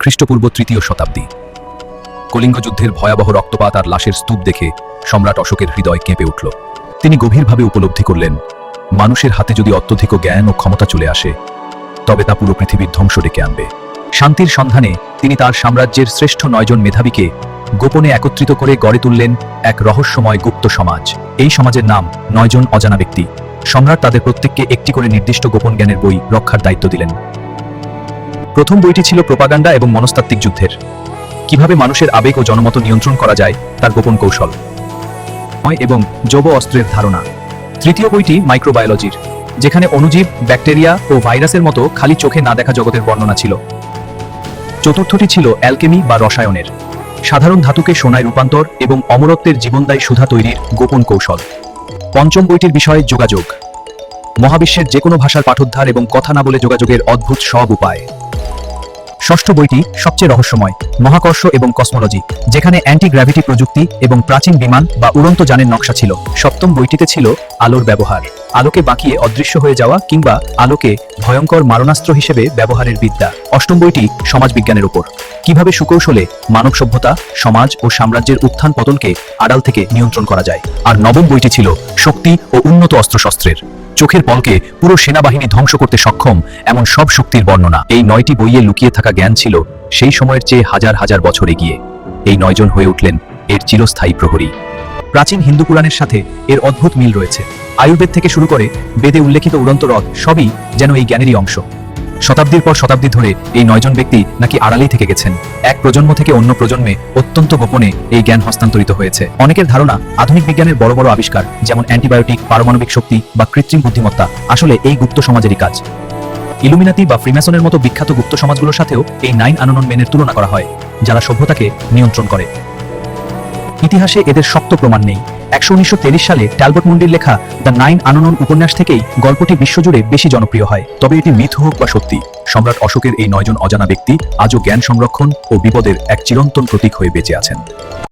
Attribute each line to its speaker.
Speaker 1: খ্রিস্টপূর্ব ৩য় শতাব্দী। কলিঙ্গ যুদ্ধের ভয়াবহ রক্তপাত আর লাশের স্তূপ দেখে সম্রাট অশোকের হৃদয় কেঁপে উঠল। তিনি গভীরভাবে উপলব্ধি করলেন, মানুষের হাতে যদি অত্যধিক জ্ঞান ও ক্ষমতা চলে আসে, তবে তা পুরো পৃথিবীর ধ্বংস ডেকে আনবে। শান্তির সন্ধানে তিনি তার সাম্রাজ্যের শ্রেষ্ঠ ৯ জন মেধাবীকে গোপনে একত্রিত করে গড়ে তুললেন এক রহস্যময় গুপ্ত সমাজ। এই সমাজের নাম ৯ জন অজানা ব্যক্তি। সম্রাট তাদের প্রত্যেককে একটি করে নির্দিষ্ট গোপন জ্ঞানের বই রক্ষার দায়িত্ব দিলেন। প্রথম বইটি ছিল প্রোপাগান্ডা এবং মনস্তাত্ত্বিক যুদ্ধের, কিভাবে মানুষের আবেগ ও জনমত নিয়ন্ত্রণ করা যায় তার গোপন কৌশল এবং জৈব অস্ত্রের ধারণা। তৃতীয় বইটি মাইক্রোবায়োলজির, যেখানে অণুজীব, ব্যাকটেরিয়া ও ভাইরাসের মতো খালি চোখে না দেখা জগতের বর্ণনা ছিল। চতুর্থটি ছিল অ্যালকেমি বা রসায়নের, সাধারণ ধাতুকে সোনায় রূপান্তর এবং অমরত্বের জীবনদায়ী সুধা তৈরির গোপন কৌশল। পঞ্চম বইটির বিষয় যোগাযোগ, মহাবিশ্বের যে কোনো ভাষার পাঠোদ্ধার এবং কথা না বলে যোগাযোগের অদ্ভুত সব উপায়। ষষ্ঠ বইটি সবচেয়ে রহস্যময়, মহাকর্ষ এবং কসমোলজি, যেখানে অ্যান্টি গ্র্যাভিটি প্রযুক্তি এবং প্রাচীন বিমান বা উড়ন্ত যানের নকশা ছিল। সপ্তম বইটিতে ছিল আলোর ব্যবহার, আলোকে বাঁকিয়ে অদৃশ্য হয়ে যাওয়া কিংবা আলোকে ভয়ঙ্কর মারণাস্ত্র হিসেবে ব্যবহারের বিদ্যা। অষ্টম বইটি সমাজবিজ্ঞানের উপর, কিভাবে সুকৌশলে মানব সভ্যতা, সমাজ ও সাম্রাজ্যের উত্থান পতনকে আড়াল থেকে নিয়ন্ত্রণ করা যায়। আর নবম বইটি ছিল শক্তি ও উন্নত অস্ত্রশস্ত্রের, চোখের পলকে পুরো সেনাবাহিনী ধ্বংস করতে সক্ষম এমন সব শক্তির বর্ণনা। এই ৯টি বইয়ে লুকিয়ে থাকা জ্ঞান ছিল সেই সময়ের চেয়ে হাজার হাজার বছর এগিয়ে। এই ৯ জন হয়ে উঠলেন এর চিরস্থায়ী প্রহরী। প্রাচীন হিন্দু পুরাণের সাথে এর অদ্ভুত মিল রয়েছে। আয়ুর্বেদ থেকে শুরু করে বেদে উল্লেখিত উড়ন্ত রথ সবই যেন এই জ্ঞানেরই অংশ। শতাব্দীর পর শতাব্দী ধরে এই ৯ জন ব্যক্তি নাকি আড়ালেই থেকে গেছেন। এক প্রজন্ম থেকে অন্য প্রজন্মে অত্যন্ত গোপনে এই জ্ঞান হস্তান্তরিত হয়েছে। অনেকের ধারণা আধুনিক বিজ্ঞানের বড় বড় আবিষ্কার, যেমন অ্যান্টিবায়োটিক, পারমাণবিক শক্তি বা কৃত্রিম বুদ্ধিমত্তা, আসলে এই গুপ্ত সমাজেরই কাজ। ইলুমিনাতি বা ফ্রিম্যাসনের মতো বিখ্যাত গুপ্ত সমাজগুলোর সাথেও এই 9 আননোন মেনের তুলনা করা হয়, যারা সভ্যতাকে নিয়ন্ত্রণ করে। ইতিহাসে এদের শক্ত প্রমাণ নেই। ১৯৩৩ সালে ট্যালবট মুন্ডির লেখা দ্য 9 আননোন উপন্যাস থেকেই গল্পটি বিশ্বজুড়ে বেশি জনপ্রিয় হয়। তবে এটি মিথ হোক বা সত্যি, সম্রাট অশোকের এই ৯ জন অজানা ব্যক্তি আজও জ্ঞান সংরক্ষণ ও বিপদের এক চিরন্তন প্রতীক হয়ে বেঁচে আছেন।